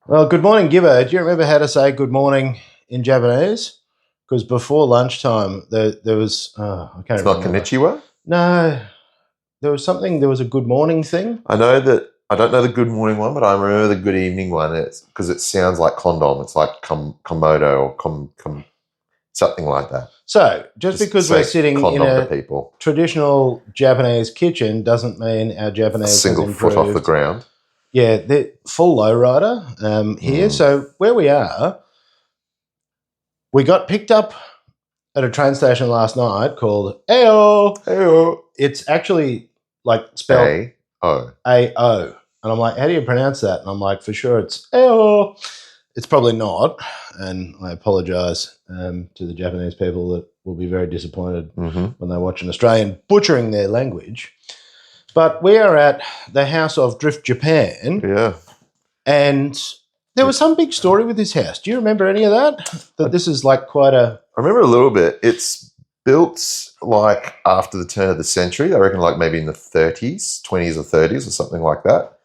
Well, good morning, Gibbo. Do you remember how to say good morning in Japanese? Because before lunchtime, there was, I can't It's not remember. konnichiwa? No, there was something, there was a good morning thing. I don't know the good morning one, but I remember the good evening one. It's because it sounds like condom. It's like komodo or something like that. So, just because we're say sitting in condom to a people. traditional Japanese kitchen doesn't mean our A Japanese has single improved. foot off the ground. Yeah, they're full lowrider here. So, where we are, we got picked up at a train station last night called Ao. Hey-oh. It's actually like spelled A-O. A-O. And I'm like, how do you pronounce that? And I'm like, for sure it's A-O. It's probably not. And I apologise to the Japanese people that will be very disappointed when they watch an Australian butchering their language. But we are at the House of Drift Japan. Yeah. And there was some big story with this house. Do you remember any of that? That this is like quite a... I remember a little bit. It's built like after the turn of the century. I reckon like maybe in the 30s, 20s or 30s or something like that.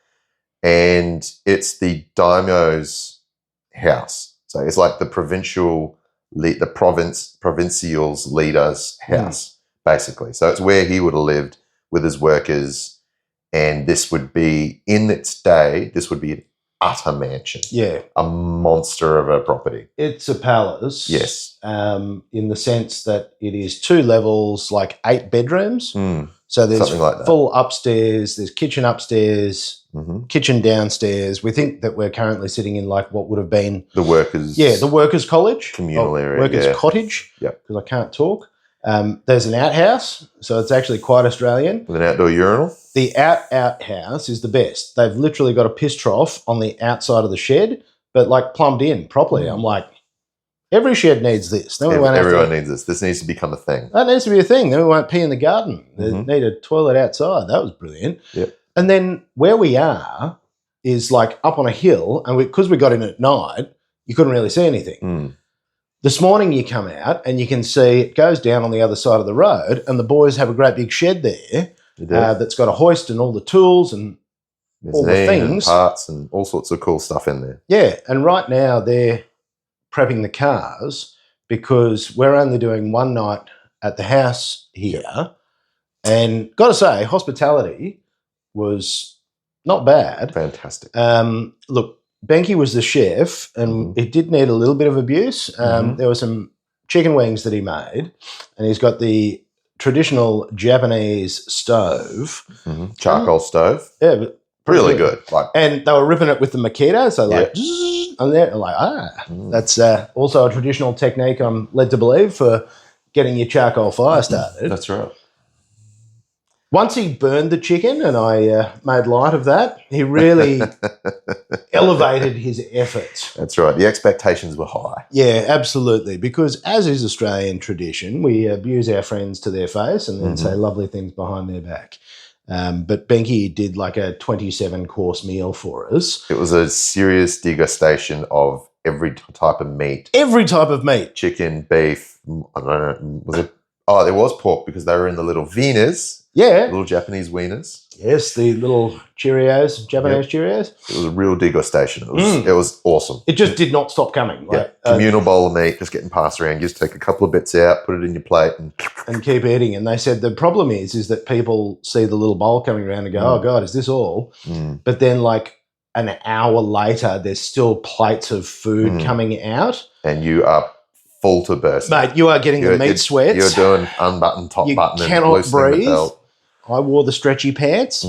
And it's the daimyo's house. So it's like the provincial's leader's house, basically. So it's where he would have lived with his workers. And this would be, in its day, this would be an utter mansion. Yeah. A monster of a property. It's a palace. Yes. In the sense that it is 2 levels, like 8 bedrooms. So there's something like that. Full upstairs, there's kitchen upstairs, kitchen downstairs. We think that we're currently sitting in like what would have been the workers' the workers' college. communal area. Workers' cottage. Yep. Because I can't talk. There's an outhouse, so it's actually quite Australian. With an outdoor urinal. The outhouse is the best. They've literally got a piss trough on the outside of the shed, but like plumbed in properly. I'm like, every shed needs this. Then Everyone needs this. This needs to become a thing. That needs to be a thing. Then we won't pee in the garden. They need a toilet outside. That was brilliant. Yep. And then where we are is like up on a hill, and because we got in at night, you couldn't really see anything. This morning you come out and you can see it goes down on the other side of the road, and the boys have a great big shed there that's got a hoist and all the tools and all the things. And parts and all sorts of cool stuff in there. Yeah, and right now they're prepping the cars because we're only doing one night at the house here. And got to say, hospitality was not bad. Fantastic. Look, Benkei was the chef, and it did need a little bit of abuse. There were some chicken wings that he made, and he's got the traditional Japanese stove. Charcoal stove. Yeah, but really good. And they were ripping it with the Makita, so like, and they're like, that's also a traditional technique, I'm led to believe, for getting your charcoal fire started. That's right. Once he burned the chicken, and I made light of that, he really elevated his efforts. That's right. The expectations were high. Yeah, absolutely. Because as is Australian tradition, we abuse our friends to their face and then say lovely things behind their back. But Benkei did like a 27-course meal for us. It was a serious degustation of every type of meat. Every type of meat. Chicken, beef, I don't know, was it? Oh, there was pork because they were in the little wieners. Yeah. Little Japanese wieners. Yes, the little Cheerios, Japanese Cheerios. It was a real degustation. It was awesome. It just did not stop coming. Communal bowl of meat, just getting passed around. You just take a couple of bits out, put it in your plate and keep eating. And they said the problem is that people see the little bowl coming around and go, oh, God, is this all? But then like an hour later, there's still plates of food coming out. And you are full to burst. Mate, you are getting the meat sweats. You're doing unbutton, top button, and cannot loosening breathe. the belt. I wore the stretchy pants,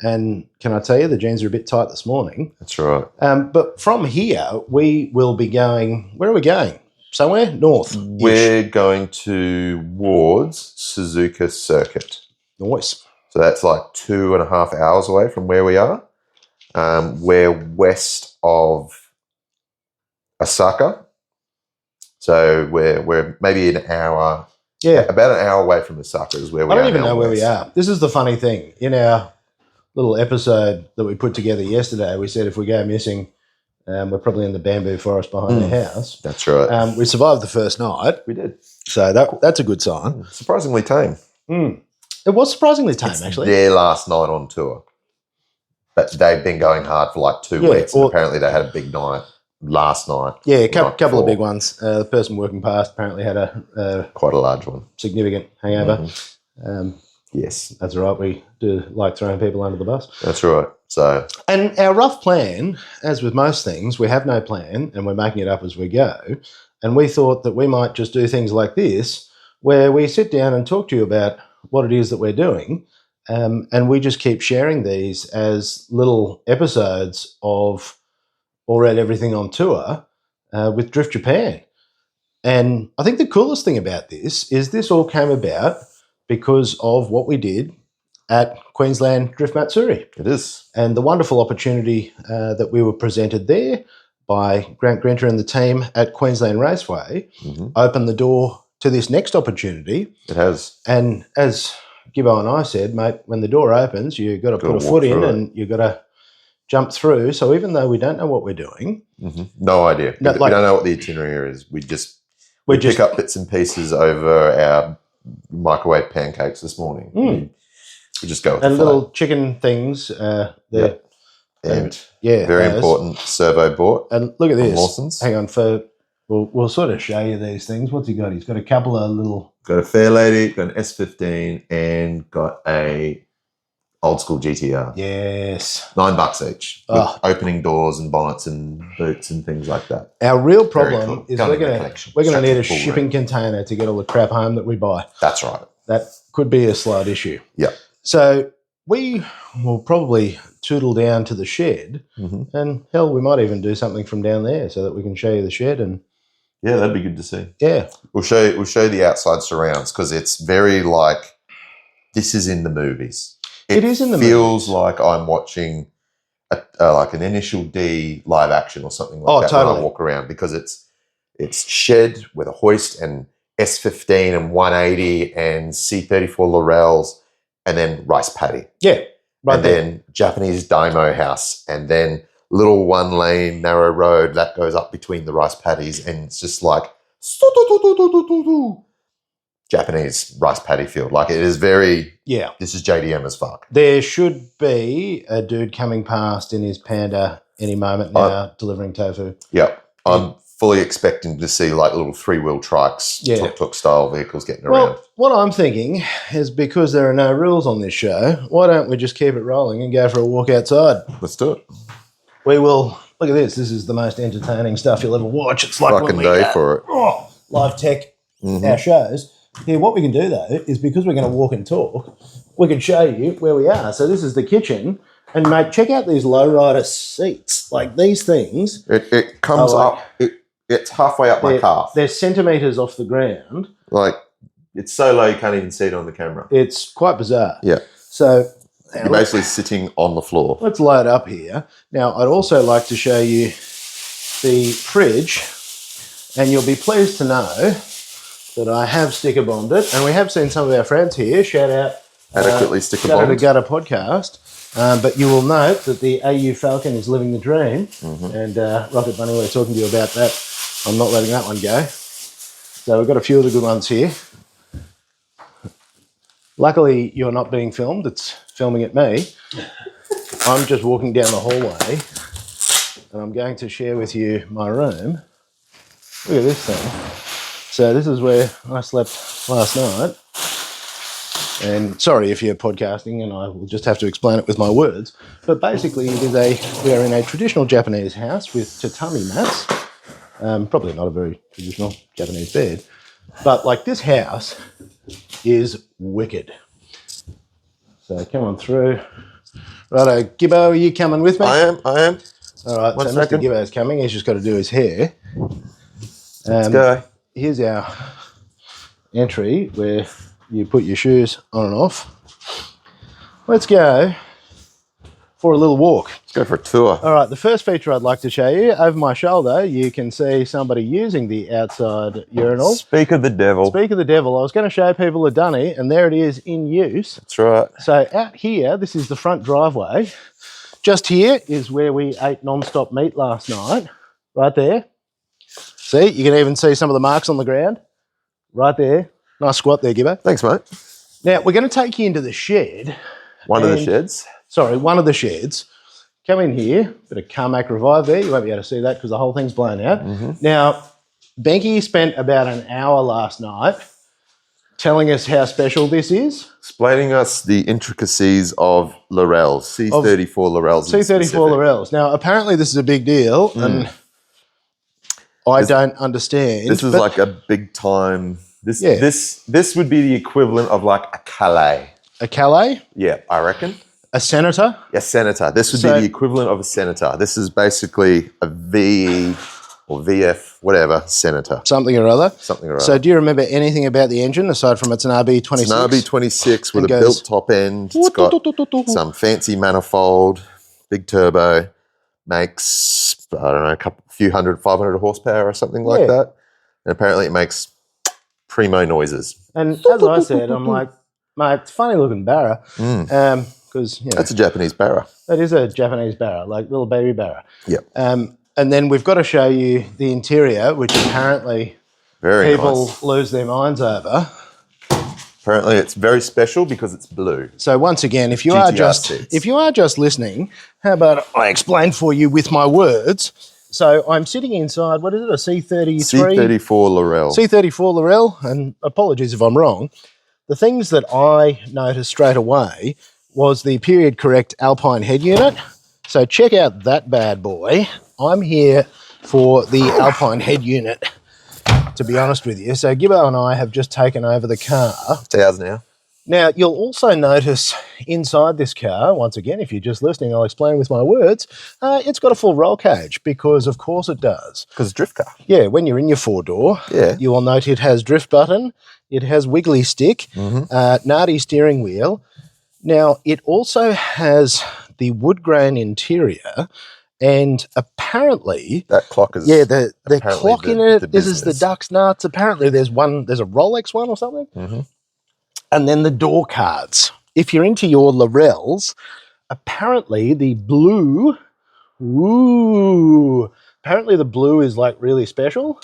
and can I tell you, the jeans are a bit tight this morning. That's right. But from here, we will be going, where are we going? Somewhere? North. We're going towards Suzuka Circuit. Nice. So that's like 2.5 hours away from where we are. We're west of Osaka. So we're maybe an hour. Yeah. About an hour away from Osaka is where we are. I don't even know where we are. This is the funny thing. In our little episode that we put together yesterday, we said if we go missing, we're probably in the bamboo forest behind the house. That's right. We survived the first night. We did. So that's a good sign. Surprisingly tame. It was surprisingly tame, actually. Their last night on tour. But they've been going hard for like 2 weeks. And apparently they had a big night last night. Yeah, a couple of big ones. The person working past apparently had quite a large one. Significant hangover. Yes. That's right. We do like throwing people under the bus. That's right. So, and our rough plan, as with most things, we have no plan and we're making it up as we go. And we thought that we might just do things like this, where we sit down and talk to you about what it is that we're doing. And we just keep sharing these as little episodes of All Around Everything on Tour with Drift Japan. And I think the coolest thing about this is this all came about because of what we did at Queensland Drift Matsuri. It is. And the wonderful opportunity that we were presented there by Grant Grinter and the team at Queensland Raceway opened the door to this next opportunity. It has. And as Gibbo and I said, mate, when the door opens, you've got to put a foot in and you've got to jump through. So even though we don't know what we're doing. No idea. We don't know what the itinerary is. We pick up bits and pieces over our microwave pancakes this morning. We just go with and the flow. Little chicken things. And very important servo board. And look at this. Lawson's. Hang on, we'll sort of show you these things. What's he got? He's got a couple of little. Got a Fair Lady, got an S15, and got a old school GTR. Yes. $9 each. With opening doors and bonnets and boots and things like that. Our real problem is we're going to need a shipping container to get all the crap home that we buy. That's right. That could be a slight issue. Yeah. So we will probably tootle down to the shed, and hell, we might even do something from down there so that we can show you the shed. And yeah, that'd be good to see. Yeah, we'll show the outside surrounds because it's very like this is in the movies. It is in the movies. It feels movies. like I'm watching like an Initial D live action or something like that totally. when I walk around because it's shed with a hoist and S15 and 180 and C34 Laurels and then rice paddy. Yeah. Right there. Then Japanese daimyo house and then little 1-lane narrow road that goes up between the rice paddies and it's just like Japanese rice paddy field. Like it is very, this is JDM as fuck. There should be a dude coming past in his Panda any moment now delivering tofu. Yeah. I'm fully expecting to see like little 3-wheel trikes, tuk-tuk style vehicles getting around. Well, what I'm thinking is because there are no rules on this show, why don't we just keep it rolling and go for a walk outside? Let's do it. We will. Look at this. This is the most entertaining stuff you'll ever watch. It's like fucking day for it. Live tech, our shows. Here, what we can do, though, is because we're going to walk and talk, we can show you where we are. So this is the kitchen. And, mate, check out these lowrider seats. Like, these things. It comes up. It's halfway up my calf. They're centimetres off the ground. Like, it's so low you can't even see it on the camera. It's quite bizarre. Yeah. So you're basically sitting on the floor. Let's load up here. Now, I'd also like to show you the fridge. And you'll be pleased to know that I have sticker bombed it, and we have seen some of our friends here. Shout out, adequately sticker bombed. Gutter to Gutter podcast. But you will note that the AU Falcon is living the dream, and Rocket Bunny, we're talking to you about that. I'm not letting that one go. So we've got a few of the good ones here. Luckily, you're not being filmed. It's filming at me. I'm just walking down the hallway, and I'm going to share with you my room. Look at this thing. So this is where I slept last night. And sorry if you're podcasting and I will just have to explain it with my words. But basically we are in a traditional Japanese house with tatami mats. Probably not a very traditional Japanese bed. But like this house is wicked. So come on through. Righto, Gibbo, are you coming with me? I am. All right, so Mr. Gibbo's coming. He's just got to do his hair. Let's go. Here's our entry where you put your shoes on and off. Let's go for a little walk. Let's go for a tour. All right, the first feature I'd like to show you, over my shoulder, you can see somebody using the outside urinal. Speak of the devil. Speak of the devil. I was going to show people a dunny, and there it is in use. That's right. So out here, this is the front driveway. Just here is where we ate non-stop meat last night, right there. See, you can even see some of the marks on the ground right there. Nice squat there, Gibbo. Thanks, mate. Now, we're going to take you into the shed. One of the sheds. Sorry, one of the sheds. come in here, bit of Carmack Revive there. You won't be able to see that because the whole thing's blown out. Now, Benkei spent about an hour last night telling us how special this is. Explaining us the intricacies of Laurels, C34 Laurels. C34 Laurels. Now, apparently this is a big deal, and I don't understand. This is like a big time. This would be the equivalent of like a Calais. A Calais? Yeah, I reckon. A senator? A senator. This would be the equivalent of a senator. This is basically a VE or VF, whatever, senator. Something or other. Something or other. So do you remember anything about the engine aside from it's an RB26? It's an RB26 with a built top end. It's got some fancy manifold, big turbo, makes, I don't know, a few hundred, 500 horsepower or something like that. And apparently it makes primo noises. And as I said, I'm like, mate, it's a funny looking Barra. Because that's a Japanese Barra. That is a Japanese Barra, like little baby Barra. Yep. And then we've got to show you the interior, which apparently people lose their minds over. Apparently, it's very special because it's blue. So once again, if you are just listening, how about I explain for you with my words? So I'm sitting inside. What is it? A C33? C34 Laurel. C34 Laurel. And apologies if I'm wrong. The things that I noticed straight away was the period correct Alpine head unit. So check out that bad boy. I'm here for the Alpine head unit, to be honest with you. So Gibbo and I have just taken over the car. It's ours now. Now, you'll also notice inside this car, once again, if you're just listening, I'll explain with my words, it's got a full roll cage because, of course, it does. Because it's drift car. Yeah, when you're in your four-door, you will note it has drift button, it has wiggly stick, Nardi steering wheel. Now, it also has the wood grain interior, and apparently that clock is the clock in it. This is the Ducks nuts. Apparently, there's a Rolex one or something, and then the door cards. If you're into your Laurels, apparently the blue. Apparently the blue is like really special,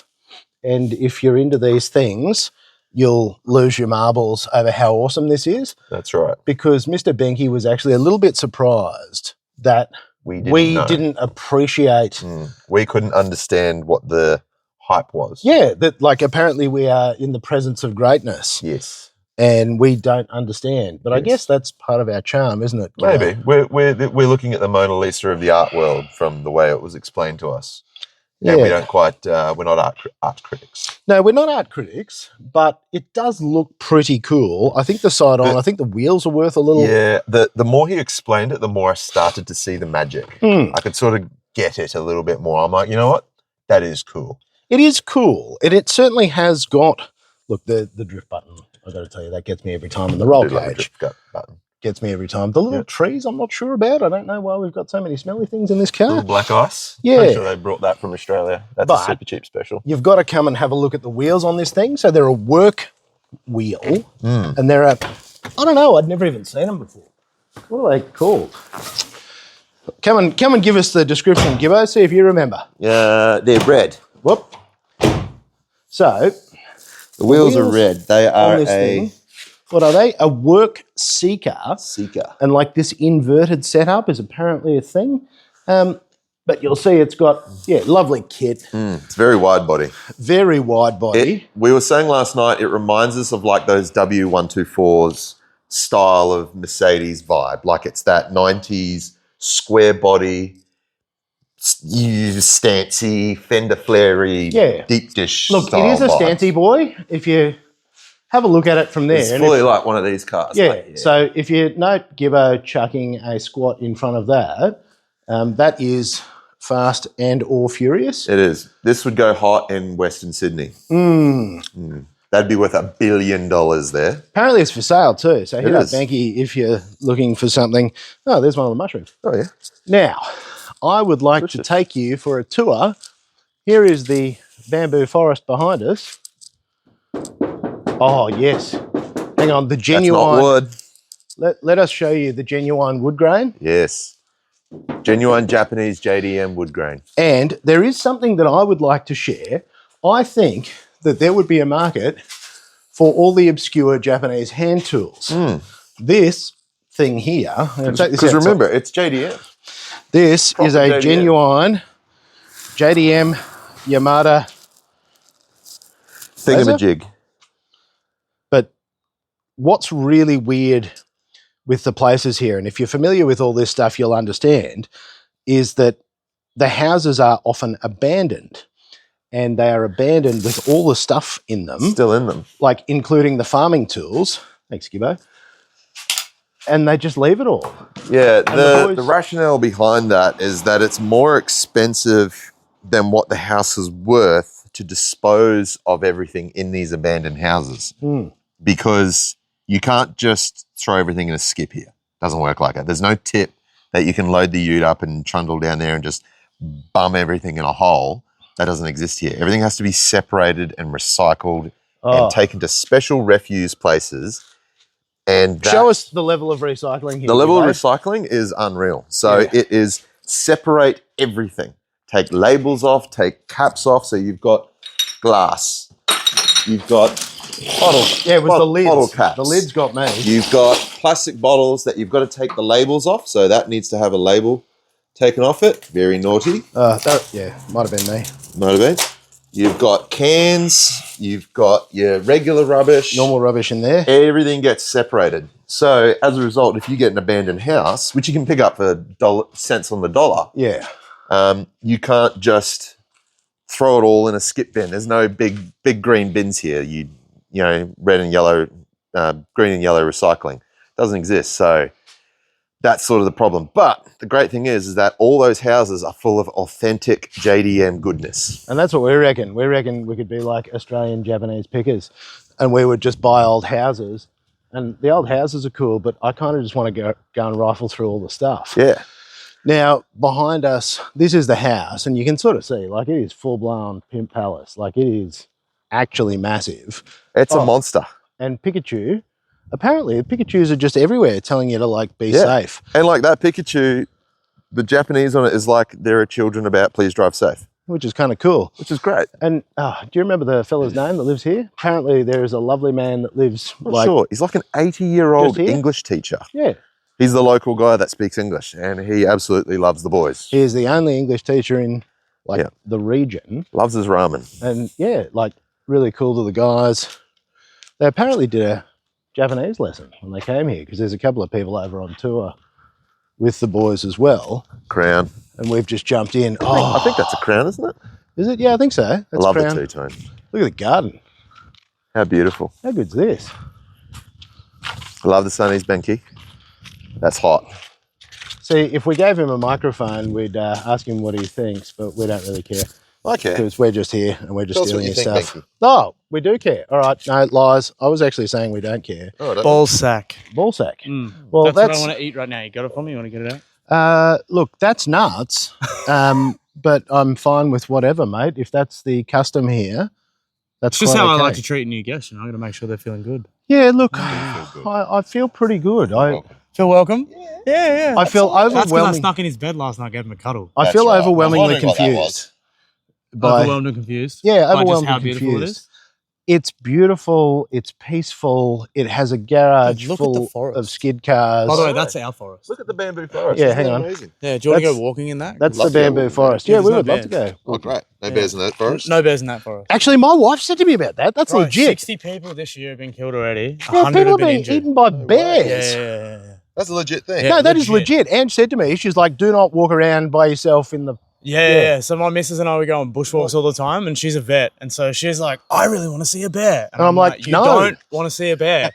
and if you're into these things, you'll lose your marbles over how awesome this is. That's right. Because Mr. Benkei was actually a little bit surprised that we didn't appreciate. We couldn't understand what the hype was. Yeah, that like apparently we are in the presence of greatness. Yes. And we don't understand. But I guess that's part of our charm, isn't it? Maybe. We're looking at the Mona Lisa of the art world from the way it was explained to us. Yeah, we don't quite, we're not art critics. No, we're not art critics, but it does look pretty cool. I think the side-on, I think the wheels are worth a little. Yeah, the more he explained it, the more I started to see the magic. I could sort of get it a little bit more. I'm like, you know what? That is cool. It is cool. And it certainly has got, look, the drift button. I've got to tell you, that gets me every time. And the roll cage gets me every time. The little trees I'm not sure about. I don't know why we've got so many smelly things in this car. Little black ice. Yeah. I'm sure they brought that from Australia. That's a super cheap special. You've got to come and have a look at the wheels on this thing. So they're a work wheel. And they're I don't know, I'd never even seen them before. What are they called? Come and give us the description, Gibbo. See if you remember. They're red. Whoop. So the wheels are red. They are what are they? A work seeker. And like this inverted setup is apparently a thing. But you'll see it's got, lovely kit. It's very wide body. Very wide body. We were saying last night, it reminds us of like those W124's style of Mercedes vibe. Like it's that 90s square body, stancy, fender flary, deep dish Look, style it is a vibe. stancy boy. If you have a look at it from there. It's fully like one of these cars. So if you note Gibbo chucking a squat in front of that, that is fast and or furious. It is. This would go hot in Western Sydney. That'd be worth $1 billion there. Apparently it's for sale too. So hit up Benkei if you're looking for something. Oh, there's one of the mushrooms. Oh, yeah. Now, I would like to take you for a tour. Here is the bamboo forest behind us. Oh, yes. Hang on, the genuine. That's not wood. Let us show you the genuine wood grain. Yes. Genuine Japanese JDM wood grain. And there is something that I would like to share. I think that there would be a market for all the obscure Japanese hand tools. This thing here. Because remember, it's JDM. This Proper is a JDM. genuine JDM Yamada Thingamajig. But what's really weird with the places here, and if you're familiar with all this stuff, you'll understand, is that the houses are often abandoned, and they are abandoned with all the stuff in them. Still in them. Like including the farming tools. Thanks, Gibbo. And they just leave it all. Yeah, And the rationale behind that is that it's more expensive than what the house is worth to dispose of everything in these abandoned houses. Because you can't just throw everything in a skip here. Doesn't work like that. There's no tip that you can load the ute up and trundle down there and just bum everything in a hole. That doesn't exist here. Everything has to be separated and recycled and taken to special refuse places. And show us the level of recycling here. The level of recycling is unreal. So it is separate everything. Take labels off, take caps off. So you've got glass. You've got bottles. Yeah, it was the lids. Bottle caps. The lids got me. You've got plastic bottles that you've got to take the labels off. So that needs to have a label taken off it. Very naughty. Might have been me. Might have been. You've got cans, you've got your regular rubbish. Normal rubbish in there. Everything gets separated. So as a result, if you get an abandoned house, which you can pick up for cents on the dollar, you can't just throw it all in a skip bin. There's no big green bins here. You know, red and yellow, green and yellow recycling. Doesn't exist. So that's sort of the problem. But the great thing is that all those houses are full of authentic JDM goodness. And that's what we reckon. We reckon we could be like Australian Japanese pickers, and we would just buy old houses. And the old houses are cool, but I kind of just want to go and rifle through all the stuff. Yeah. Now, behind us, this is the house, and you can sort of see, like, it is full-blown Pimp Palace. Like, it is actually massive. It's a monster. And Pikachu, apparently, the Pikachus are just everywhere telling you to, like, be safe. And like that Pikachu, the Japanese on it is like, there are children about, please drive safe. Which is kind of cool. Which is great. And do you remember the fella's name that lives here? Apparently there is a lovely man that lives sure. He's like an 80-year-old English teacher. Yeah. He's the local guy that speaks English, and he absolutely loves the boys. He is the only English teacher in the region. Loves his ramen. And really cool to the guys. They apparently did a Japanese lesson when they came here, because there's a couple of people over on tour with the boys as well. Crown. And we've just jumped in. I think that's a crown, isn't it? Is it? Yeah, I think so. That's I love crown. the two-tone. Look at the garden. How beautiful. How good's this? I love the Japanese BBQ. That's hot. See, if we gave him a microphone, we'd ask him what he thinks, but we don't really care. Okay. Because we're just here and we're just Tell us stealing what his you think, stuff. Benkei. Oh, we do care. All right. No, lies. I was actually saying we don't care. Oh, Ball sack. Ball sack. Well, that's what I want to eat right now. You got it for me? You want to get it out? Look, that's nuts. But I'm fine with whatever, mate. If that's the custom here, that's It's just quite how I okay. like to treat new guests. You know, I'm going to make sure they're feeling good. Yeah, look, good. I feel pretty good. I Feel welcome? Yeah. I feel That's because I overwhelming. snuck in his bed last night, gave him a cuddle. I feel That's right. overwhelmingly I'm wondering what that confused. Overwhelmed and confused? Yeah, by just overwhelmed how and beautiful it confused. is? It's beautiful. It's peaceful. It has a garage Dude, look at the full forest. of skid cars. By the way, that's our forest. Look at the bamboo forest. Yeah, Isn't hang that on. Amazing? Yeah, do you want to That's- go walking in that? That's the Love to go bamboo walking. forest. Yeah, Yeah, we there's would no love to go. Oh, great. No Yeah. bears in that forest? No bears in that forest. Actually, my wife said to me about that. That's Right, legit. 60 people this year have been killed already. Yeah, 100 people have are been being injured. eaten by way. bears. Yeah. That's a legit thing. Yeah. No, that is legit. legit. Ange said to me, she's like, do not walk around by yourself in the... Yeah. So my missus and I would go on bushwalks all the time, and she's a vet, and so she's like, "I really want to see a bear," And I'm like, "You no. don't want to see a bear.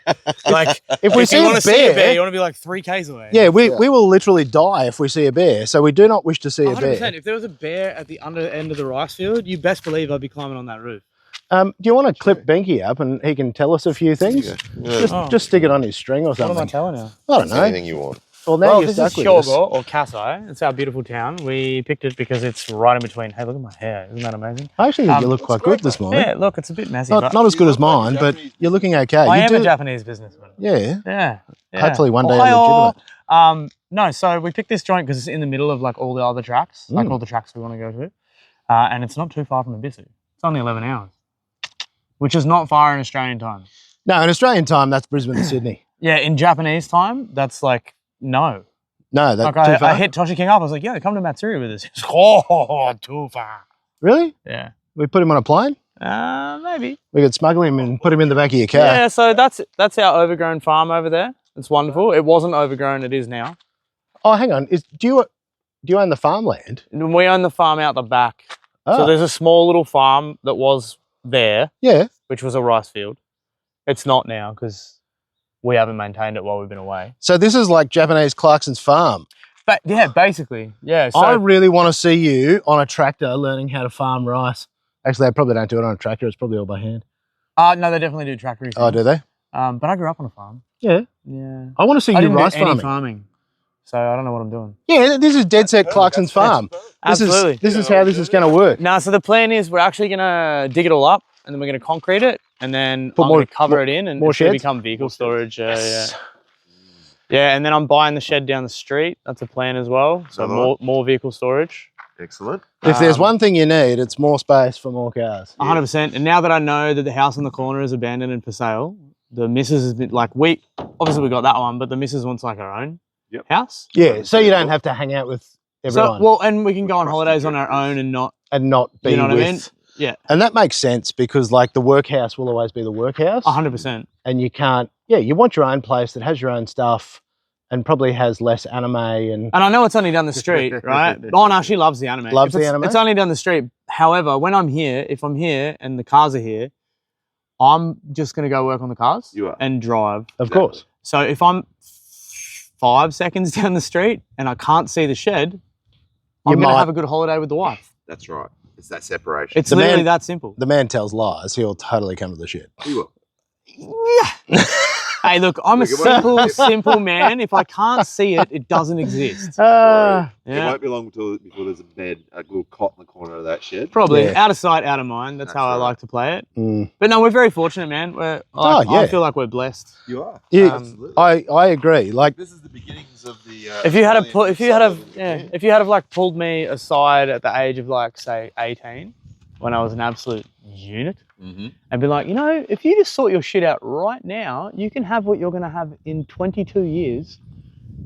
Like, If we if see you a want to see a bear- bear, you want to be like 3 k's away." Yeah, we will literally die if we see a bear. So we do not wish to see a 100%. bear. If there was a bear at the under end of the rice field, you best believe I'd be climbing on that roof. Do you want to clip Benkei up and he can tell us a few things? Yeah. Just stick it on his string or What am I something. telling you? I don't know. Anything you want. Well, now Well, you're this stuck is with us. Hyogo or Kasai. It's our beautiful town. We picked it because it's right in between. Hey, look at my hair. Isn't that amazing? I actually think you look That's quite great, good this mate. morning. Yeah, look, it's a bit messy. Not, but not as good You as look like a mine, but Japanese- you're looking okay. I You am do, a Japanese businessman. Yeah. Yeah. Hopefully one day Ohio. legitimate. No, so we picked this joint because it's in the middle of like all the other tracks, like all the tracks we want to go to. And it's not too far from Ibisu. It's only 11 hours, which is not far in Australian time. No, in Australian time, that's Brisbane to Sydney. Yeah, in Japanese time, that's like, no. No, that's Like too far. I hit Toshi King up. I was like, "Yo, come to Matsuri with us." He was, "Oh, too far." Really? Yeah. We put him on a plane? Maybe. We could smuggle him and put him in the back of your car. Yeah. So that's our overgrown farm over there. It's wonderful. It wasn't overgrown. It is now. Oh, hang on. Do you own the farmland? We own the farm out the back. Oh. So there's a small little farm that was there, Yeah. which was a rice field. It's not now because we haven't maintained it while we've been away. So this is like Japanese Clarkson's farm. But yeah, basically, yeah. So I really want to see you on a tractor learning how to farm rice. Actually, they probably don't do it on a tractor. It's probably all by hand. no, they definitely do tractor. Oh, do they? But I grew up on a farm. Yeah. Yeah. I want to see I you didn't rice do any farming. farming, so I don't know what I'm doing. Yeah, this is dead set Clarkson's farm. Absolutely. This is how this is going to work. No, so the plan is we're actually going to dig it all up and then we're going to concrete it and then I'm going to cover it in and more it's going to sheds? become vehicle storage. Yes. Yeah, and then I'm buying the shed down the street. That's a plan as well. So Another more vehicle storage. Excellent. If there's one thing you need, it's more space for more cars. 100%. And now that I know that the house on the corner is abandoned and for sale, the missus has been like, obviously we got that one, but the missus wants like her own house. Yeah, so you don't have to hang out with everyone. So, and we can go on holidays on our own and not be you know what with. I mean? Yeah. And that makes sense because like the workhouse will always be the workhouse. 100%. And you can't, you want your own place that has your own stuff and probably has less anime and And I know it's only down the street, right? Oh no, she loves the anime. Loves the anime? It's only down the street. However, when I'm here, if I'm here and the cars are here, I'm just going to go work on the cars and drive. Of course. So if I'm 5 seconds down the street and I can't see the shed, I'm going to have a good holiday with the wife. That's right. It's that separation. It's literally that simple. The man tells lies. He'll totally come to the shed. He will. Yeah. Hey, look, I'm a simple man. If I can't see it, it doesn't exist. It won't be long before there's a bed, a little cot in the corner of that shed. Probably out of sight, out of mind. That's how I like to play it. Mm. But no, we're very fortunate, man. I feel like we're blessed. You are. Yeah, absolutely. I agree. Like this is the beginnings of the. If you had like pulled me aside at the age of like say 18, when I was an absolute unit, and be like, if you just sort your shit out right now, you can have what you're going to have in 22 years,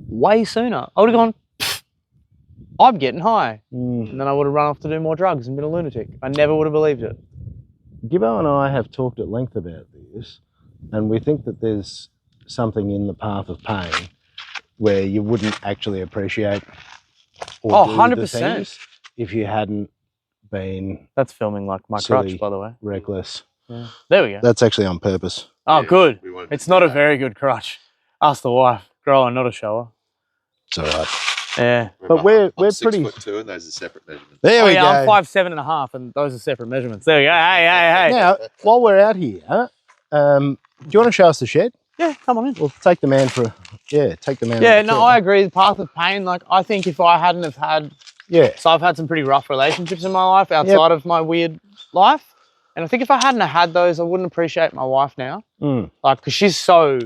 way sooner. I would have gone, I'm getting high, and then I would have run off to do more drugs and been a lunatic. I never would have believed it. Gibbo and I have talked at length about this, and we think that there's something in the path of pain where you wouldn't actually appreciate or do 100%. the things if you hadn't been That's filming like my silly, crutch, by the way. reckless. Yeah. There we go. That's actually on purpose. Oh, good. It's not a very good crutch. Ask the wife. Grower, not a shower. It's all right. Yeah. But we're pretty... 6'2" and those are separate measurements. There we go. I'm 5'7.5", and those are separate measurements. There we go. Hey. Now, while we're out here, do you want to show us the shed? Yeah, come on in. We'll take the man for... take the man. Yeah, no, I agree. The path of pain, like, I think if I hadn't have had... Yeah. So I've had some pretty rough relationships in my life outside of my weird life. And I think if I hadn't have had those, I wouldn't appreciate my wife now. Like, because she's so...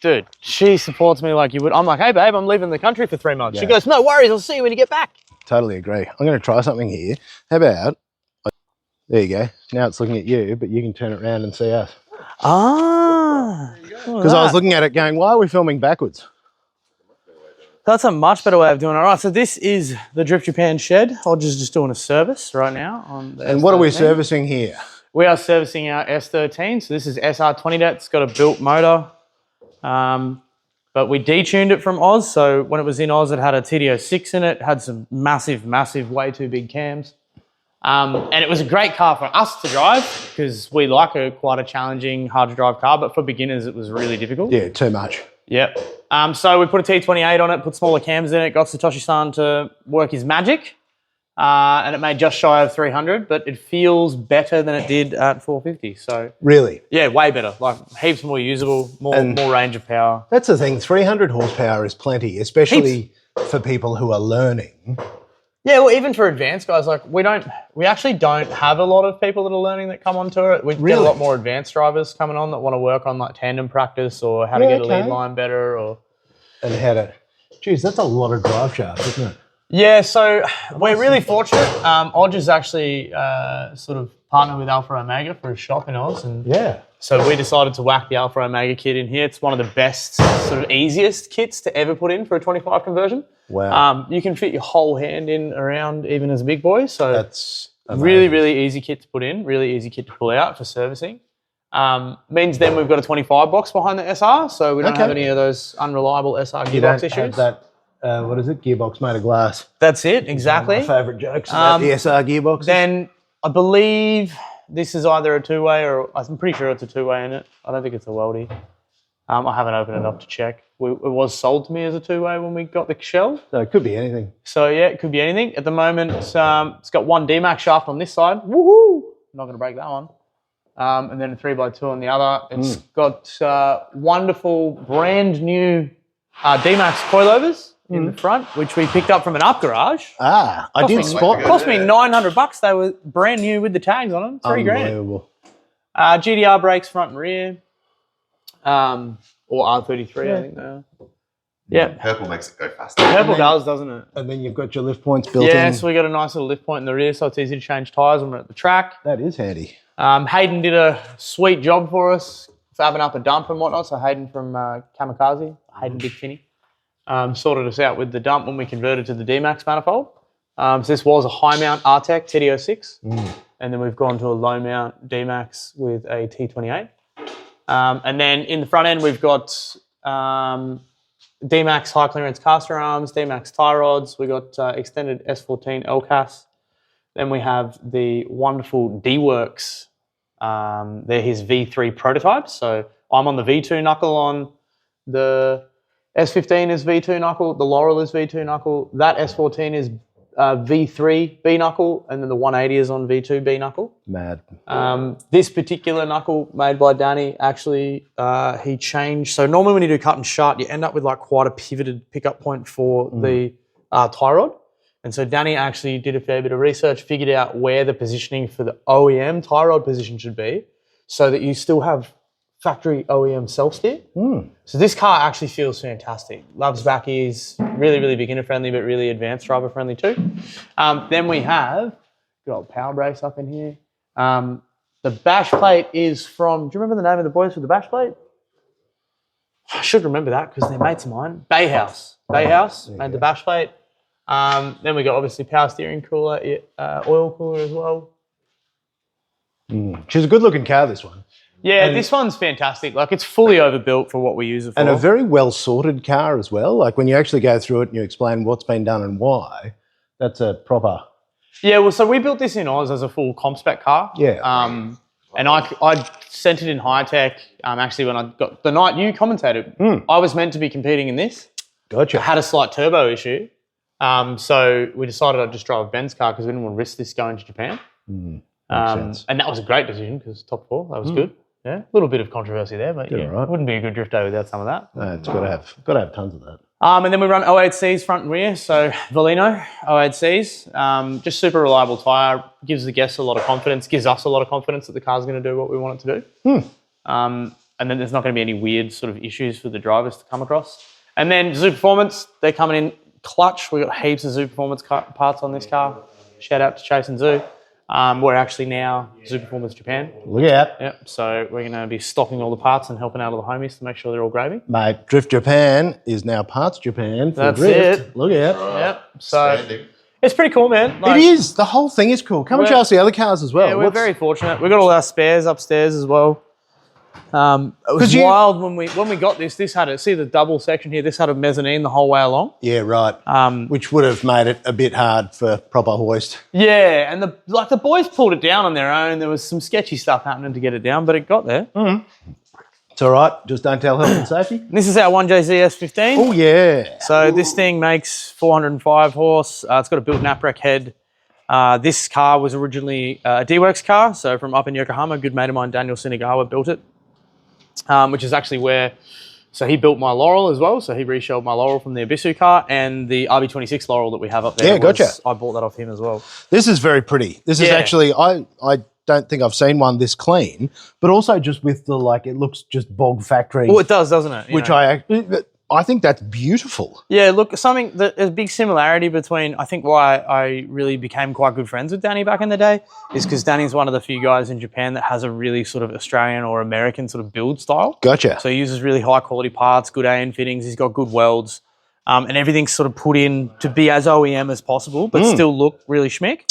Dude, she supports me like you would. I'm like, hey, babe, I'm leaving the country for 3 months. She goes, no worries, I'll see you when you get back. Totally agree. I'm going to try something here. How about... There you go. Now it's looking at you, but you can turn it around and see us. Ah. Because I was looking at it going, why are we filming backwards? That's a much better way of doing it. All right, so this is the Drip Japan shed. Odgers is just doing a service right now. On the and what are we servicing here? We are servicing our S13. So this is SR20. It's got a built motor. But we detuned it from Oz. So when it was in Oz, it had a TD06 in it. Had some massive, way too big cams. And it was a great car for us to drive because we like quite a challenging, hard to drive car. But for beginners, it was really difficult. Yeah, too much. Yep. So we put a T28 on it, put smaller cams in it, got Satoshi-san to work his magic, and it made just shy of 300, but it feels better than it did at 450. So really, yeah, way better. Like heaps more usable, more range of power. That's the thing. 300 horsepower is plenty, especially for people who are learning. Yeah, well, even for advanced guys, like we actually don't have a lot of people that are learning that come onto it. We get a lot more advanced drivers coming on that want to work on like tandem practice or how to get a lead line better or. And how to, geez, that's a lot of drive shafts, isn't it? Yeah, so we're really fortunate. Odgers actually sort of partnered with Alpha Omega for a shop in Oz. And so we decided to whack the Alpha Omega kit in here. It's one of the best, sort of easiest kits to ever put in for a 25 conversion. Wow. You can fit your whole hand in around even as a big boy. So That's amazing. really, really easy kit to put in, really easy kit to pull out for servicing. Means then we've got a 25 box behind the SR, so we don't have any of those unreliable SR gearbox issues. Have that, what is it? Gearbox made of glass. That's it, exactly. One of my favourite jokes about the SR gearbox. Then I believe this is either a two-way or I'm pretty sure it's a two-way in it. I don't think it's a weldy. I haven't opened it up to check. It was sold to me as a two-way when we got the shell. So it could be anything. So yeah, it could be anything. At the moment, it's got one DMAX shaft on this side. Woohoo! I'm not going to break that one. And then a 3x2 on the other. It's got wonderful brand new DMAX coilovers in the front, which we picked up from an up garage. I did spot. Cost me $900. They were brand new with the tags on them. $3,000. Unbelievable. GDR brakes front and rear. Or R33, I think they are. Yeah. Purple makes it go faster. Purple does, doesn't it? And then you've got your lift points built in. Yeah, so we got a nice little lift point in the rear, so it's easy to change tyres when we're at the track. That is handy. Hayden did a sweet job for us, fabbing up a dump and whatnot. So Hayden from Kamikaze, Hayden Big Finny, sorted us out with the dump when we converted to the D-Max manifold. So this was a high mount RTEC TD06, and then we've gone to a low mount D-Max with a T28. And then in the front end, we've got D-Max high clearance caster arms, D-Max tie rods. We've got extended S14 LCAS. Then we have the wonderful D-Works. They're his V3 prototypes. So I'm on the V2 knuckle on the S15 is V2 knuckle. The Laurel is V2 knuckle. That S14 is V3 B knuckle. And then the 180 is on V2 B knuckle. Mad. This particular knuckle made by Danny, actually, he changed. So normally when you do cut and shut, you end up with like quite a pivoted pickup point for the tie rod. And so Danny actually did a fair bit of research, figured out where the positioning for the OEM tie rod position should be so that you still have factory OEM self-steer. So this car actually feels fantastic. Loves back ears, really, really beginner friendly, but really advanced driver friendly too. Then we have got old power brace up in here. The bash plate is from, do you remember the name of the boys for the bash plate? I should remember that because they're mates of mine. Bayhouse made the bash plate. Then we got obviously power steering cooler, oil cooler as well. She's a good looking car, this one. Yeah, and this one's fantastic. Like it's fully overbuilt for what we use it for. And a very well sorted car as well. Like when you actually go through it and you explain what's been done and why, that's a proper. Yeah, well, so we built this in Oz as a full comp spec car. Yeah. And I sent it in high tech. Actually, when I got the night you commentated, I was meant to be competing in this. Gotcha. I had a slight turbo issue. So we decided I'd just drive Ben's car because we didn't want to risk this going to Japan. Makes sense. And that was a great decision because top four, that was good. Yeah, a little bit of controversy there, but yeah, right. It wouldn't be a good drift day without some of that. No, it's got to have tons of that. And then we run 08Cs front and rear, so Volino 08Cs, just super reliable tyre, gives the guests a lot of confidence, gives us a lot of confidence that the car's going to do what we want it to do. And then there's not going to be any weird sort of issues for the drivers to come across. And then Zoo Performance, they're coming in clutch. We've got heaps of Zoo Performance parts on this car. Shout out to Chase and Zoo. We're actually now Zoo Performance Japan. Look out. Yep. So we're going to be stocking all the parts and helping out all the homies to make sure they're all gravy. Mate, Drift Japan is now Parts Japan for That's Drift. it. Look out. Yep. So it's pretty cool, man. It is. The whole thing is cool. Come and show us the other cars as well. Yeah, we're very fortunate. We've got all our spares upstairs as well. It was wild when we got this. This had see the double section here. This had a mezzanine the whole way along. Yeah, right. Which would have made it a bit hard for proper hoist. Yeah, and the boys pulled it down on their own. There was some sketchy stuff happening to get it down, but it got there. It's all right. Just don't tell health and safety. This is our 1JZS15. Oh yeah. So this thing makes 405 horse. It's got a built Naprec head. This car was originally a D-Works car. So from up in Yokohama, a good mate of mine, Daniel Sinigawa, built it. Which is actually where, so he built my Laurel as well. So he reshelled my Laurel from the Abisu car and the RB26 Laurel that we have up there. Yeah, gotcha. I bought that off him as well. This is very pretty. This is actually, I don't think I've seen one this clean, but also just with the, like, it looks just bog factory. Well, it does, doesn't it? Which I think that's beautiful. Yeah, look, there's a big similarity between, I think why I really became quite good friends with Danny back in the day is because Danny's one of the few guys in Japan that has a really sort of Australian or American sort of build style. Gotcha. So he uses really high quality parts, good AN fittings, he's got good welds, and everything's sort of put in to be as OEM as possible, but still look really schmick.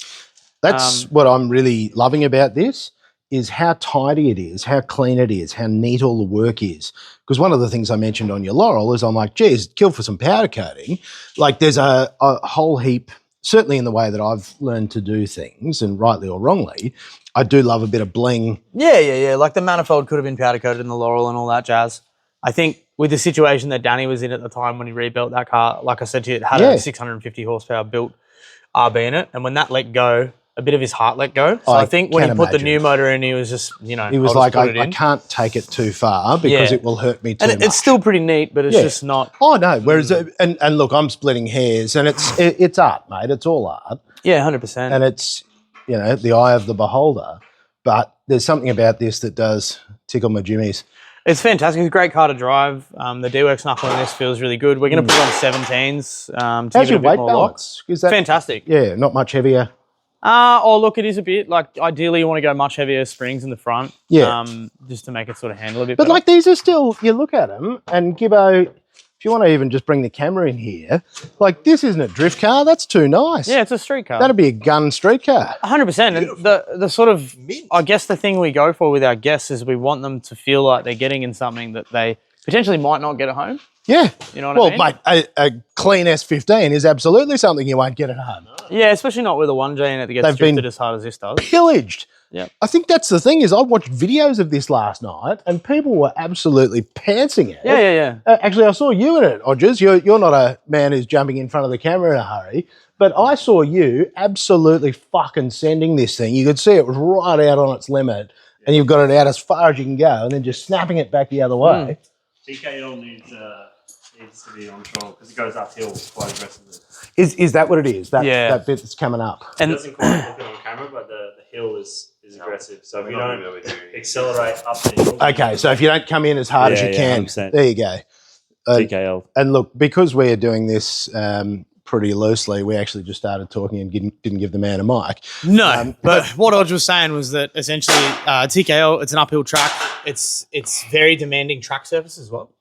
That's what I'm really loving about this. Is how tidy it is, how clean it is, how neat all the work is. Because one of the things I mentioned on your Laurel is I'm like, geez, kill for some powder coating. Like there's a whole heap, certainly in the way that I've learned to do things, and rightly or wrongly, I do love a bit of bling. Yeah. Like the manifold could have been powder coated in the Laurel and all that jazz. I think with the situation that Danny was in at the time when he rebuilt that car, like I said to you, it had a 650 horsepower built RB in it. And when that let go, a bit of his heart let go. So I think when he put the new motor in, he was just, he was like, I can't take it too far because it will hurt me too much. It's still pretty neat, but it's just not. Oh, no. Whereas, and look, I'm splitting hairs and it's art, mate. It's all art. Yeah, 100%. And it's, the eye of the beholder. But there's something about this that does tickle my jimmies. It's fantastic. It's a great car to drive. The D-Works knuckle on this feels really good. We're going to put on 17s to How's give it your a bit weight more balance? lock. Is that fantastic? Yeah, not much heavier. Look, it is a bit like ideally you want to go much heavier springs in the front. Yeah. Just to make it sort of handle a bit But better. like these are still, you look at them and Gibbo, if you want to even just bring the camera in here, like this isn't a drift car. That's too nice. Yeah, it's a street car. That'd be a gun street car. 100%. And the sort of, I guess the thing we go for with our guests is we want them to feel like they're getting in something that they potentially might not get at home. Yeah. You know what I mean? Well, mate, a clean S15 is absolutely something you won't get at home. Yeah, especially not with a 1J in it that gets drifted as hard as this does. Pillaged. Yeah. I think that's the thing is I watched videos of this last night and people were absolutely pantsing it. Yeah. Actually, I saw you in it, Odgers. You're not a man who's jumping in front of the camera in a hurry, but I saw you absolutely fucking sending this thing. You could see it was right out on its limit and you've got it out as far as you can go and then just snapping it back the other way. TKL needs to be on control because it goes uphill quite aggressively. Is that what it is? That bit that's coming up. It doesn't quite look it on camera, but the hill is aggressive. So if you don't accelerate up the hill. Okay, so if you don't come in as hard as you can, 100%. there you go. TKL. And look, because we are doing this pretty loosely, we actually just started talking and didn't give the man a mic. No, but what Odge was saying was that essentially TKL, it's an uphill track. It's very demanding track surface as well.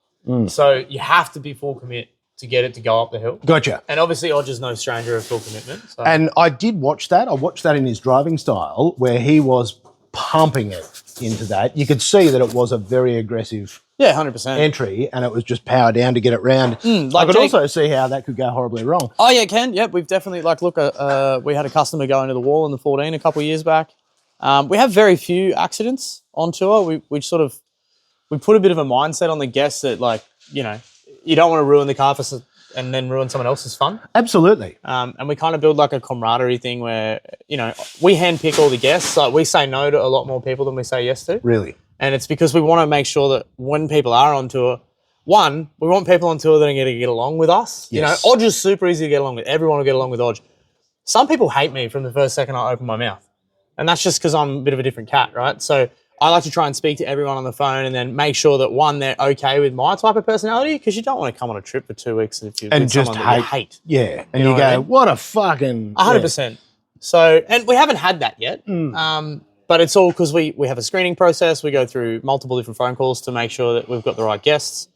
So you have to be full commit to get it to go up the hill. Gotcha. And obviously Odge is no stranger of full commitment. So. And I did watch that. I watched that in his driving style where he was pumping it into that. You could see that it was a very aggressive 100% entry and it was just power down to get it round. I could also see how that could go horribly wrong. Oh, yeah, it can. Yep, we've definitely, we had a customer go into the wall in the 14 a couple of years back. We have very few accidents on tour. We put a bit of a mindset on the guests that, you don't want to ruin the car and then ruin someone else's fun. Absolutely. And we kind of build like a camaraderie thing where, we handpick all the guests. Like we say no to a lot more people than we say yes to. Really? And it's because we want to make sure that when people are on tour, one, we want people on tour that are going to get along with us. Yes. Odge is super easy to get along with. Everyone will get along with Odge. Some people hate me from the first second I open my mouth. And that's just because I'm a bit of a different cat, right? So I like to try and speak to everyone on the phone and then make sure that, one, they're okay with my type of personality because you don't want to come on a trip for 2 weeks if you're with someone that you hate. Yeah. And you go, what a fucking... 100%. So, and we haven't had that yet. But it's all because we have a screening process. We go through multiple different phone calls to make sure that we've got the right guests.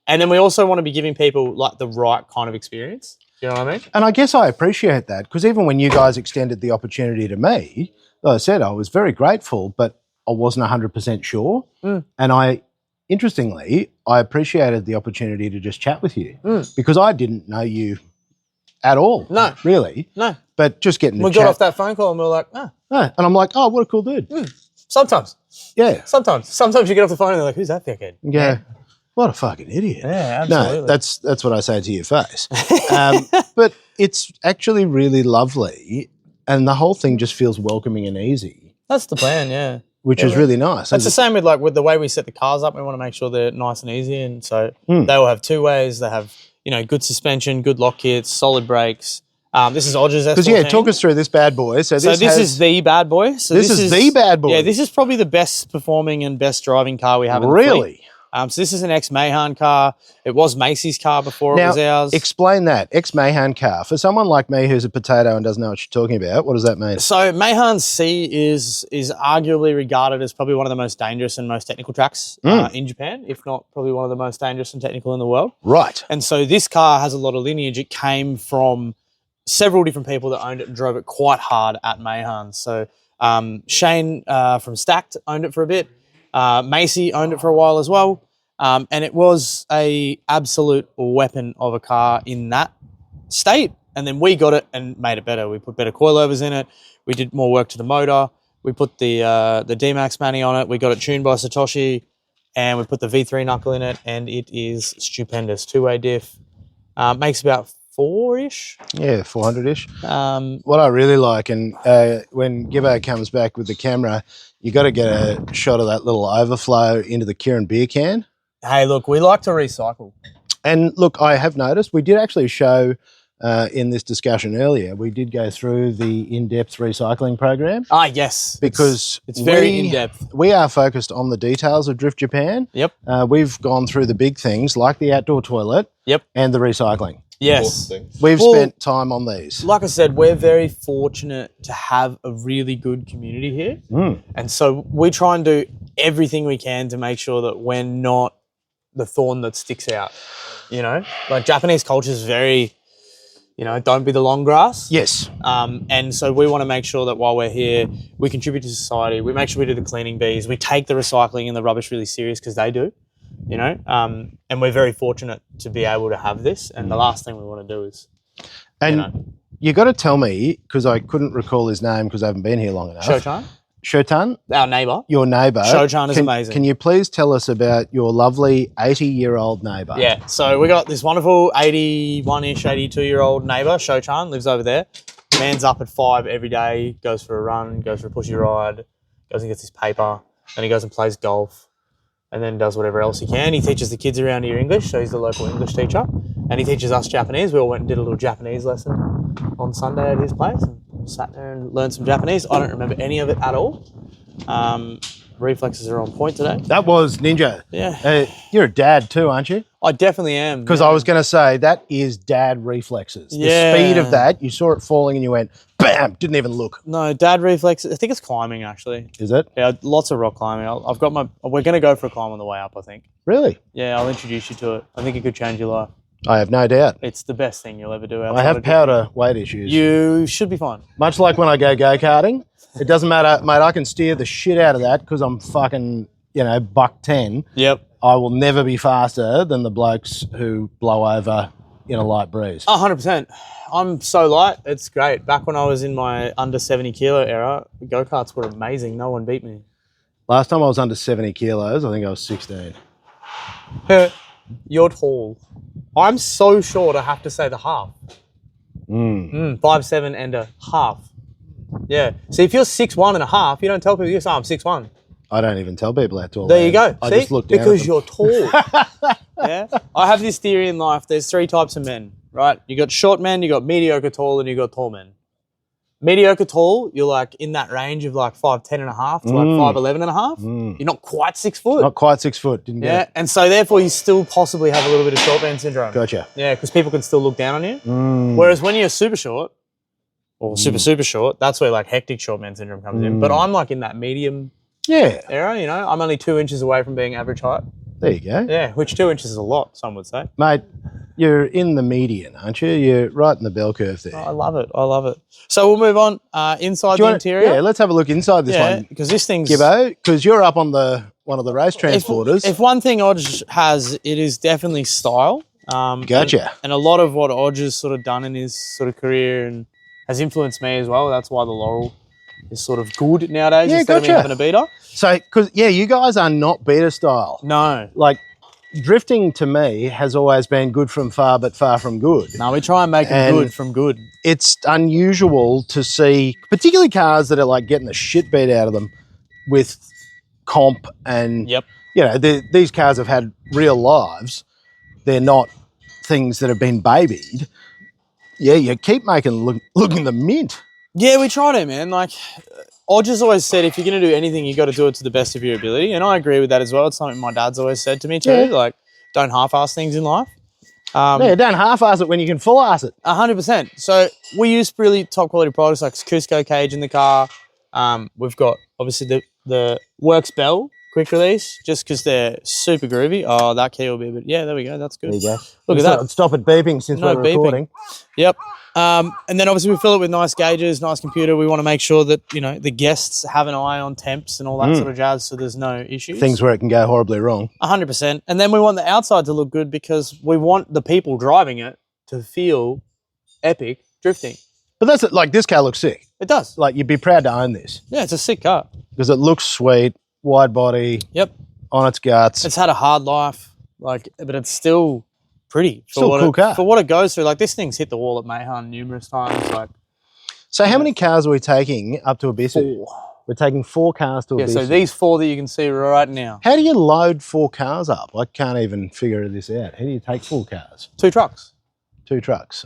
And then we also want to be giving people like the right kind of experience. Do you know what I mean? And I guess I appreciate that because even when you guys extended the opportunity to me, like I said, I was very grateful, but I wasn't 100% sure. And interestingly, I appreciated the opportunity to just chat with you because I didn't know you at all. No. Really. No. But just getting we got off that phone call and we were like, and I'm like, oh, what a cool dude. Sometimes. Yeah. Sometimes you get off the phone and they're like, who's that dickhead? And go, what a fucking idiot. Yeah, absolutely. No, that's what I say to your face. But it's actually really lovely and the whole thing just feels welcoming and easy. That's the plan, yeah. Which is really nice. It's the same with the way we set the cars up. We want to make sure they're nice and easy. And so they will have two ways. They have, good suspension, good lock kits, solid brakes. This is Odgers S14. Because, talk us through this bad boy. So this is the bad boy. So this is the bad boy. Yeah, this is probably the best performing and best driving car we have in the Really? fleet. So this is an ex-Mahan car. It was Macy's car before it Now, was ours. explain that. Ex-Mahan car. For someone like me who's a potato and doesn't know what you're talking about, what does that mean? So Mahan C is arguably regarded as probably one of the most dangerous and most technical tracks in Japan, if not probably one of the most dangerous and technical in the world. Right. And so this car has a lot of lineage. It came from several different people that owned it and drove it quite hard at Mahan. So Shane from Stacked owned it for a bit. Macy owned it for a while as well. And it was a absolute weapon of a car in that state. And then we got it and made it better. We put better coilovers in it. We did more work to the motor. We put the D-Max Manny on it. We got it tuned by Satoshi. And we put the V3 knuckle in it. And it is stupendous. Two-way diff. Makes about 4-ish. Yeah, 400-ish. What I really like, and when Gibbo comes back with the camera, you got to get a shot of that little overflow into the Kieran beer can. Hey, look, we like to recycle. And look, I have noticed, we did actually show in this discussion earlier, we did go through the in-depth recycling program. Ah, yes. Because it's very in-depth. We are focused on the details of Drift Japan. Yep. We've gone through the big things like the outdoor toilet. Yep. And the recycling. Yes. We've spent time on these. Like I said, we're very fortunate to have a really good community here. And so we try and do everything we can to make sure that we're not the thorn that sticks out. You know, like Japanese culture is very, you know, don't be the long grass. Yes. And so we want to make sure that while we're here, we contribute to society. We make sure we do the cleaning bees. We take the recycling and the rubbish really serious because they do. You know, and we're very fortunate to be able to have this. And the last thing we want to do is, and you got to tell me, because I couldn't recall his name because I haven't been here long enough. Shotan, our neighbour. Your neighbour. Shochan is amazing. Can you please tell us about your lovely 80-year-old neighbour? Yeah, so we got this wonderful 81-ish, 82-year-old neighbour, Shochan, lives over there. Man's up at 5 every day, goes for a run, goes for a pushy ride, goes and gets his paper, then he goes and plays golf, and then does whatever else he can. He teaches the kids around here English, so he's the local English teacher. And he teaches us Japanese. We all went and did a little Japanese lesson on Sunday at his place and sat there and learned some Japanese. I don't remember any of it at all. Reflexes are on point today. That was Ninja. Yeah. You're a dad too, aren't you? I definitely am. Because I was going to say, that is dad reflexes. The speed of that, you saw it falling and you went, bam, didn't even look. No, dad reflexes, I think it's climbing actually. Is it? Yeah, lots of rock climbing. I've got we're going to go for a climb on the way up, I think. Really? Yeah, I'll introduce you to it. I think it could change your life. I have no doubt. It's the best thing you'll ever do. I have powder weight issues. You should be fine. Much like when I go go-karting. It doesn't matter, mate, I can steer the shit out of that because I'm fucking, $110. Yep. I will never be faster than the blokes who blow over in a light breeze. 100%. I'm so light. It's great. Back when I was in my under 70 kilo era, go-karts were amazing. No one beat me. Last time I was under 70 kilos, I think I was 16. You're tall. I'm so short, I have to say the half. 5'7" and a half. Yeah. See, if you're 6'1" and a half, you don't tell people, yes, I'm 6'1". I don't even tell people how tall There you go. I See? just look down because at them. you're tall. Yeah. I have this theory in life. There's 3 types of men, right? You got short men, you got mediocre tall, and you got tall men. Mediocre tall, you're like in that range of like 5'10" and a half to like 5'11" and a half. You're not quite 6 foot. Not quite 6 foot, didn't get it. And so therefore you still possibly have a little bit of short man syndrome. Gotcha. Yeah, because people can still look down on you. Whereas when you're super short, or super short, that's where like hectic short man syndrome comes in. But I'm like in that medium era, I'm only 2 inches away from being average height. There you go. Yeah, which 2 inches is a lot, some would say. Mate, you're in the median, aren't you? You're right in the bell curve there. I love it. So we'll move on inside the interior. Yeah, let's have a look inside this one. Because this thing's... Gibbo, because you're up on one of the race transporters. If one thing Odgers has, it is definitely style. Gotcha. And a lot of what Odgers sort of done in his sort of career and has influenced me as well. That's why the Laurel is sort of good nowadays instead of me having a beater. So, because, you guys are not beater style. No. Like, drifting to me has always been good from far, but far from good. No, we try and make it good from good. It's unusual to see, particularly cars that are like getting the shit beat out of them with comp and, these cars have had real lives. They're not things that have been babied. Yeah, you keep making looking the mint. Yeah, we try to, man. Like, Odgers always said if you're going to do anything, you got to do it to the best of your ability. And I agree with that as well. It's something my dad's always said to me too. Yeah. Like, don't half-ass things in life. Yeah, don't half-ass it when you can full-ass it. 100%. So we use really top quality products like Cusco cage in the car. We've got obviously the Works Bell quick release just because they're super groovy. Oh, that key will be a bit. Yeah, there we go. That's good. There you go. Look at that. Stop it beeping since No we're beeping. recording. Yep. And then obviously we fill it with nice gauges, nice computer. We want to make sure that, you know, the guests have an eye on temps and all that sort of jazz so there's no issues. Things where it can go horribly wrong. 100%. And then we want the outside to look good because we want the people driving it to feel epic drifting. But that's it. Like, this car looks sick. It does. Like, you'd be proud to own this. Yeah, it's a sick car. Because it looks sweet, wide body, Yep. on its guts. It's had a hard life, like, but it's still pretty. Still a cool car. For what it goes through. Like, this thing's hit the wall at Mayhan numerous times. Like, So how many cars are we taking up to Ibisu? 4. We're taking 4 cars to Yeah, Ibisu. so these 4 that you can see right now. How do you load 4 cars up? I can't even figure this out. How do you take 4 cars? 2 trucks. 2 trucks.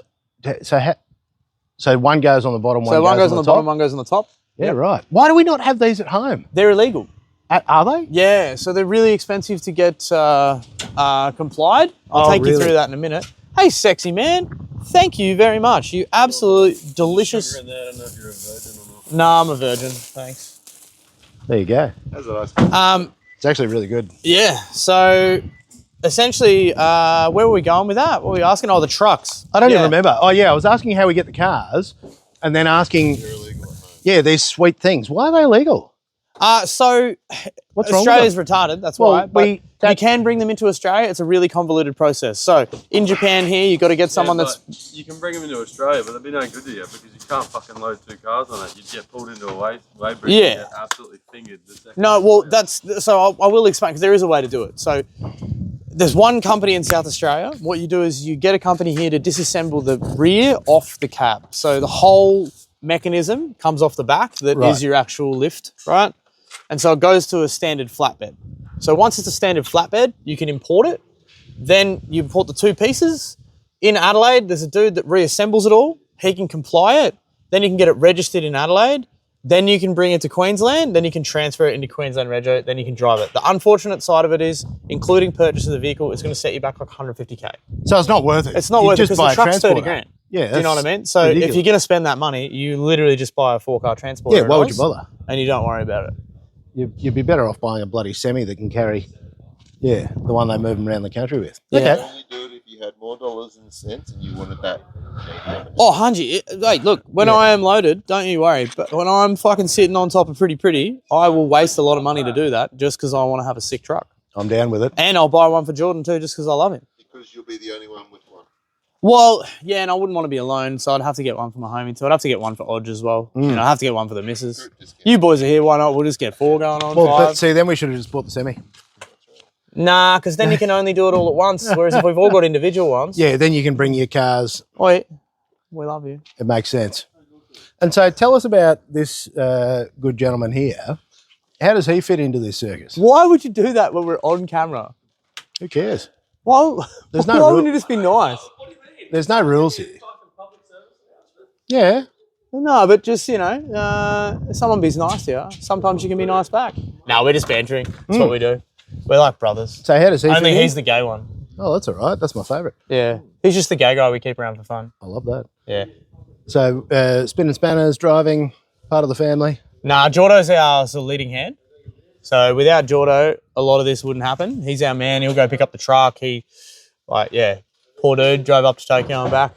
So one goes on the bottom, So one goes on the top? bottom, one goes on the top. Yeah, right. Why do we not have these at home? They're illegal. Are they? Yeah, so they're really expensive to get complied. I'll take you really? through that in a minute. Hey, sexy man. Thank you very much. You absolutely delicious. I don't know if you're a virgin or not. Nah, I'm a virgin. Thanks. There you go. That's a nice. It's actually really good. Yeah, so essentially, where were we going with that? What were we asking? Oh, the trucks. I don't Yeah. even remember. Oh, yeah, I was asking how we get the cars and then asking, They're illegal at home. yeah, these sweet things. Why are they illegal? So What's wrong Australia's with retarded, that's Well, why. But you can bring them into Australia. It's a really convoluted process. So in Japan here, you've got to get someone Yeah, that's... but you can bring them into Australia, but they'd be no good to you because you can't fucking load 2 cars on it. You'd get pulled into a way bridge Yeah. and get absolutely fingered. The second No, you well, do it. that's... So I will explain, because there is a way to do it. So there's one company in South Australia. What you do is you get a company here to disassemble the rear off the cab. So the whole mechanism comes off the back that Right. is your actual lift, right? And so it goes to a standard flatbed. So once it's a standard flatbed, you can import it. Then you import the 2 pieces. In Adelaide, there's a dude that reassembles it all. He can comply it. Then you can get it registered in Adelaide. Then you can bring it to Queensland. Then you can transfer it into Queensland Rego. Then you can drive it. The unfortunate side of it is, including purchase of the vehicle, it's going to set you back like 150K. So it's not worth it. It's not You worth it just because buy the a truck's 30 transporter. grand. Yeah, Do you know what I that's mean? So ridiculous. if you're going to spend that money, you literally just buy a 4-car transporter. Yeah, why would you Oz, bother? And you don't worry about it. You'd be better off buying a bloody semi that can carry, the one they move them around the country with. Yeah. Okay. only do it if you had more dollars and cents and you wanted that. Oh, Hanji, hey, look, when I am loaded, don't you worry. But when I'm fucking sitting on top of pretty, I will waste a lot of money to do that just because I want to have a sick truck. I'm down with it. And I'll buy one for Jordan too just because I love him. Because you'll be the only one with one. Well, yeah, and I wouldn't want to be alone, so I'd have to get one for my homie too. I'd have to get one for Odge as well. You know, I'd have to get one for the missus. You boys are here, why not? We'll just get 4 going on, Well, 5. but see, then we should have just bought the semi. Nah, because then you can only do it all at once, whereas if we've all got individual ones... Yeah, then you can bring your cars. Wait, we love you. It makes sense. And so tell us about this good gentleman here. How does he fit into this circus? Why would you do that when we're on camera? Who cares? Why, There's why no wouldn't rule. you just be nice? There's no rules here. Yeah. No, but just, you know, if someone be nice to you, sometimes you can be nice back. No, we're just bantering. That's what we do. We're like brothers. So how does he Only fit in? he's the gay one. Oh, that's all right. That's my favourite. Yeah. He's just the gay guy we keep around for fun. I love that. Yeah. So spinning spanners, driving, part of the family. Nah, Jordo's our sort of leading hand. So without Jordo, a lot of this wouldn't happen. He's our man. He'll go pick up the truck. Poor dude, drove up to Tokyo and back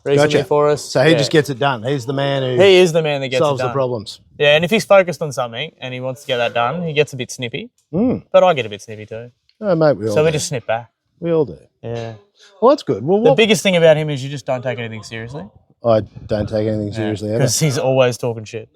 recently Gotcha. for us. So he Yeah. just gets it done. He's the man who He is the man that gets solves it done. the problems. Yeah, and if he's focused on something and he wants to get that done, he gets a bit snippy. But I get a bit snippy too. Oh, mate, we all So do. we just snip back. We all do. Yeah. Well, that's good. Well, The biggest thing about him is you just don't take anything seriously. I don't take anything seriously ever. Because he's always talking shit.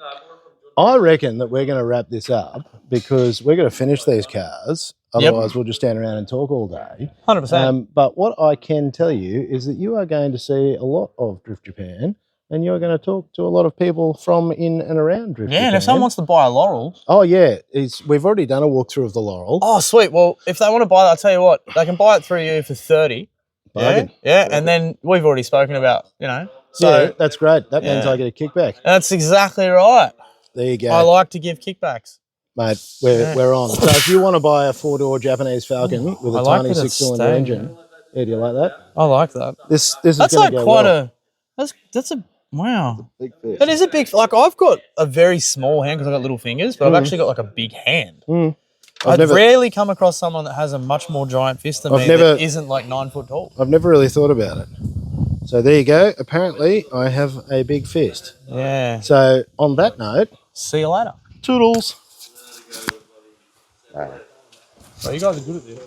I reckon that we're going to wrap this up because we're going to finish these cars. Otherwise, we'll just stand around and talk all day. 100%. But what I can tell you is that you are going to see a lot of Drift Japan and you're going to talk to a lot of people from in and around Drift Yeah, Japan. and if someone wants to buy a Laurel. Oh, yeah. We've already done a walkthrough of the Laurel. Oh, sweet. Well, if they want to buy that, I'll tell you what, they can buy it through you for 30. Bargain. Yeah, and then we've already spoken about, So So that's great. That means Yeah. I get a kickback. that's exactly right. There you go. I like to give kickbacks. Mate, we're on. So if you want to buy a 4-door Japanese Falcon with a tiny 6-cylinder engine, do you like that? I like that. This is That's going like to go quite well. that's a wow. Big fish. That is a big. Like I've got a very small hand because I've got little fingers, but I've actually got like a big hand. I've rarely come across someone that has a much more giant fist than me that isn't like 9 foot tall. I've never really thought about it. So there you go. Apparently, I have a big fist. Yeah. So on that note, See you later. toodles. Bro, you guys are good at this.